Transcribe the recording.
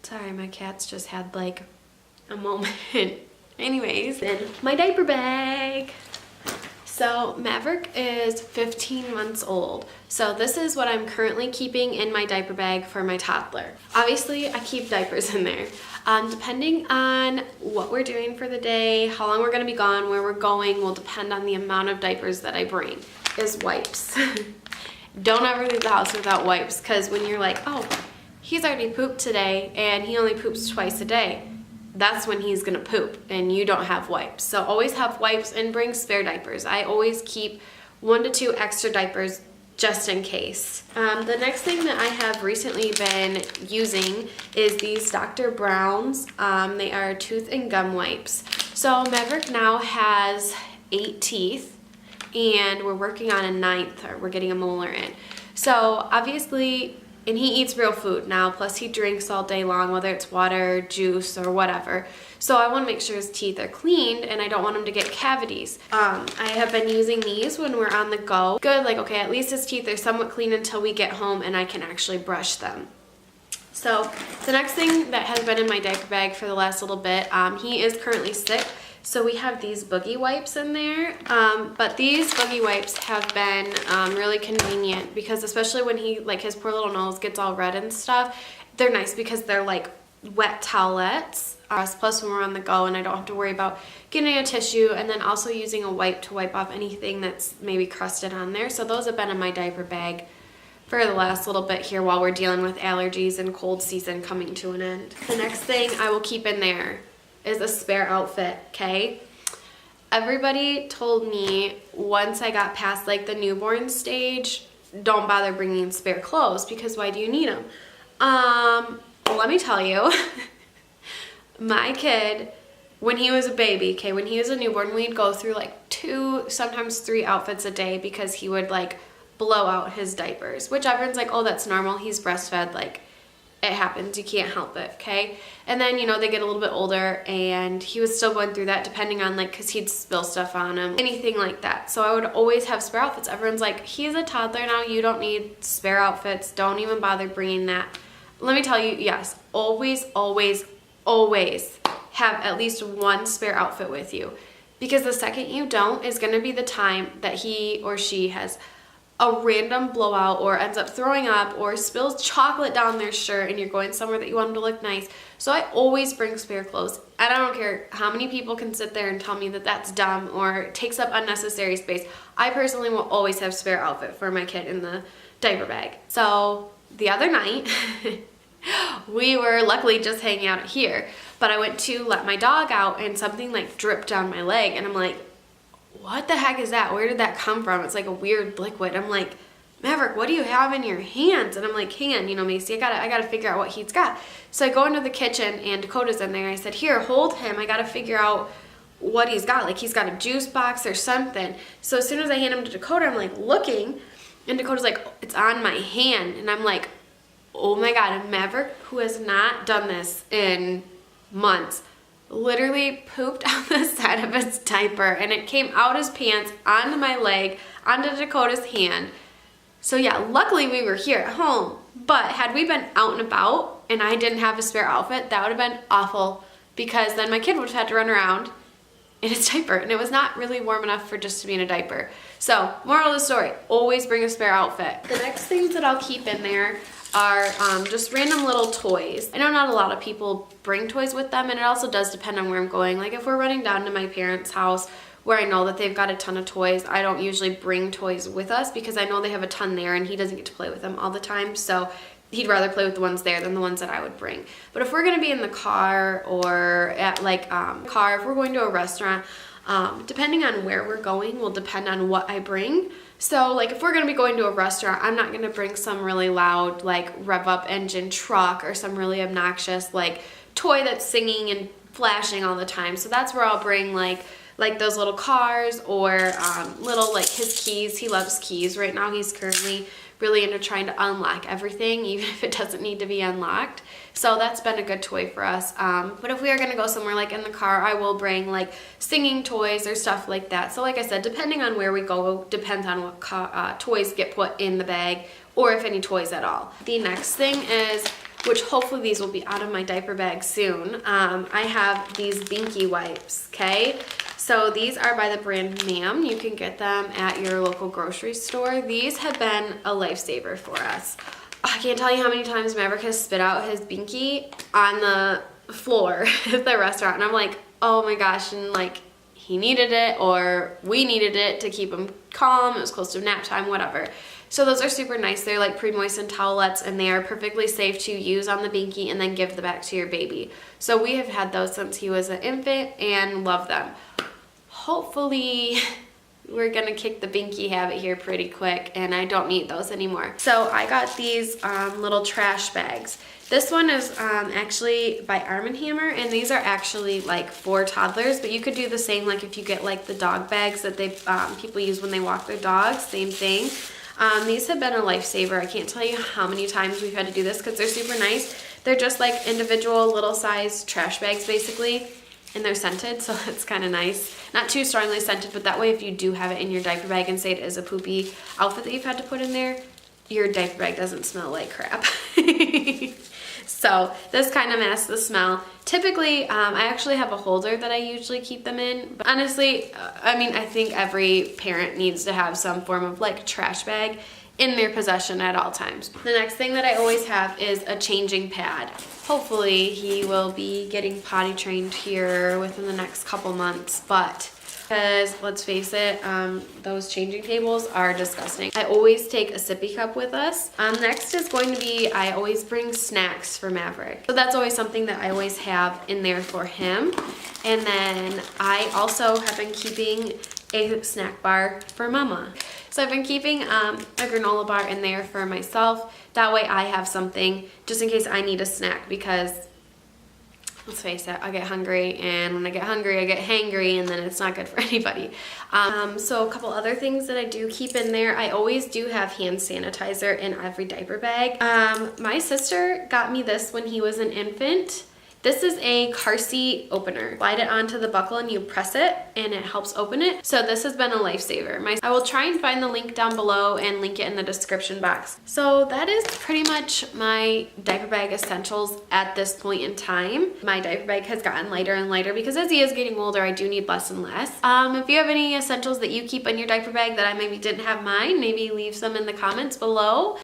Sorry, my cats just had like a moment. Anyways, then my diaper bag. So Maverick is 15 months old. So this is what I'm currently keeping in my diaper bag for my toddler. Obviously, I keep diapers in there. Depending on what we're doing for the day, how long we're gonna be gone, where we're going, will depend on the amount of diapers that I bring. Is wipes. Don't ever leave the house without wipes, because when you're like, oh, he's already pooped today and he only poops twice a day, that's when he's gonna poop and you don't have wipes. So always have wipes and bring spare diapers. I always keep 1 to 2 extra diapers just in case. The next thing that I have recently been using is these Dr. Brown's. They are tooth and gum wipes. So Maverick now has 8 teeth and we're working on a 9th, or we're getting a molar in. So obviously, and he eats real food now, plus he drinks all day long, whether it's water, juice, or whatever. So I want to make sure his teeth are cleaned, and I don't want him to get cavities. I have been using these when we're on the go. Good, like, okay, at least his teeth are somewhat clean until we get home and I can actually brush them. So the next thing that has been in my diaper bag for the last little bit, he is currently sick. So we have these boogie wipes in there, but these boogie wipes have been really convenient because especially when he, like his poor little nose gets all red and stuff, they're nice because they're like wet towelettes. Plus when we're on the go and I don't have to worry about getting a tissue and then also using a wipe to wipe off anything that's maybe crusted on there. So those have been in my diaper bag for the last little bit here while we're dealing with allergies and cold season coming to an end. The next thing I will keep in there is a spare outfit, okay? Everybody told me once I got past like the newborn stage, don't bother bringing spare clothes because why do you need them? Let me tell you, my kid, when he was a baby, okay, when he was a newborn, we'd go through like 2, sometimes 3 outfits a day because he would like blow out his diapers, which everyone's like, oh, that's normal, he's breastfed, like it happens, you can't help it, okay? And then, you know, they get a little bit older and he was still going through that depending on like, cause he'd spill stuff on him, anything like that. So I would always have spare outfits. Everyone's like, he's a toddler now, you don't need spare outfits, don't even bother bringing that. Let me tell you, yes, always, always, always have at least 1 spare outfit with you, because the second you don't is gonna be the time that he or she has a random blowout or ends up throwing up or spills chocolate down their shirt and you're going somewhere that you want them to look nice. So I always bring spare clothes, and I don't care how many people can sit there and tell me that that's dumb or takes up unnecessary space. I personally will always have spare outfit for my kid in the diaper bag. So the other night, we were luckily just hanging out here, but I went to let my dog out and something like dripped down my leg and I'm like, what the heck is that? Where did that come from? It's like a weird liquid. I'm like, Maverick, what do you have in your hands? And I'm like, hang on, you know, Macy, I gotta figure out what he's got. So I go into the kitchen and Dakota's in there. I said, here, hold him. I gotta figure out what he's got. Like he's got a juice box or something. So as soon as I hand him to Dakota, I'm like looking and Dakota's like, it's on my hand. And I'm like, oh my God, and Maverick, who has not done this in months, literally pooped on the side of his diaper and it came out his pants onto my leg, onto Dakota's hand. So yeah, luckily we were here at home, but had we been out and about and I didn't have a spare outfit, that would have been awful because then my kid would have had to run around in his diaper and it was not really warm enough for just to be in a diaper. So moral of the story, always bring a spare outfit. The next things that I'll keep in there are just random little toys. I know not a lot of people bring toys with them, and it also does depend on where I'm going. Like if we're running down to my parents' house where I know that they've got a ton of toys, I don't usually bring toys with us because I know they have a ton there and he doesn't get to play with them all the time. So he'd rather play with the ones there than the ones that I would bring. But if we're gonna be in the car or at like if we're going to a restaurant, depending on where we're going will depend on what I bring. So like if we're gonna be going to a restaurant, I'm not gonna bring some really loud like rev up engine truck or some really obnoxious like toy that's singing and flashing all the time. So that's where I'll bring like those little cars or little like his keys. He loves keys. Right now he's currently really into trying to unlock everything, even if it doesn't need to be unlocked. So that's been a good toy for us. But if we are gonna go somewhere like in the car, I will bring like singing toys or stuff like that. So like I said, depending on where we go, depends on what toys get put in the bag or if any toys at all. The next thing is which hopefully these will be out of my diaper bag soon. I have these Binky wipes, okay? So these are by the brand Ma'am. You can get them at your local grocery store. These have been a lifesaver for us. I can't tell you how many times Maverick has spit out his Binky on the floor at the restaurant, and I'm like, oh my gosh, and like he needed it or we needed it to keep him calm. It was close to nap time, whatever. So those are super nice. They're like pre-moistened towelettes, and they are perfectly safe to use on the Binky and then give back to your baby. So we have had those since he was an infant and love them. Hopefully we're gonna kick the Binky habit here pretty quick and I don't need those anymore. So I got these little trash bags. This one is actually by Arm & Hammer, and these are actually like for toddlers, but you could do the same like if you get like the dog bags that they people use when they walk their dogs, same thing. These have been a lifesaver. I can't tell you how many times we've had to do this because they're super nice. They're just like individual little size trash bags basically, and they're scented, so it's kind of nice. Not too strongly scented, but that way if you do have it in your diaper bag and say it is a poopy outfit that you've had to put in there, your diaper bag doesn't smell like crap. So this kind of masks the smell. Typically, I actually have a holder that I usually keep them in. But honestly, I mean, I think every parent needs to have some form of like trash bag in their possession at all times. The next thing that I always have is a changing pad. Hopefully he will be getting potty trained here within the next couple months, but because let's face it, those changing tables are disgusting. I always take a sippy cup with us. Next is going to be, I always bring snacks for Maverick. So that's always something that I always have in there for him. And then I also have been keeping a snack bar for Mama. So I've been keeping a granola bar in there for myself. That way I have something just in case I need a snack, because let's face it, I get hungry, and when I get hungry, I get hangry, and then it's not good for anybody. So a couple other things that I do keep in there. I always do have hand sanitizer in every diaper bag. My sister got me this when he was an infant. This is a car seat opener. Slide it onto the buckle and you press it and it helps open it. So this has been a lifesaver. I will try and find the link down below and link it in the description box. So that is pretty much my diaper bag essentials at this point in time. My diaper bag has gotten lighter and lighter because as he is getting older, I do need less and less. If you have any essentials that you keep in your diaper bag that I maybe didn't have mine, maybe leave some in the comments below.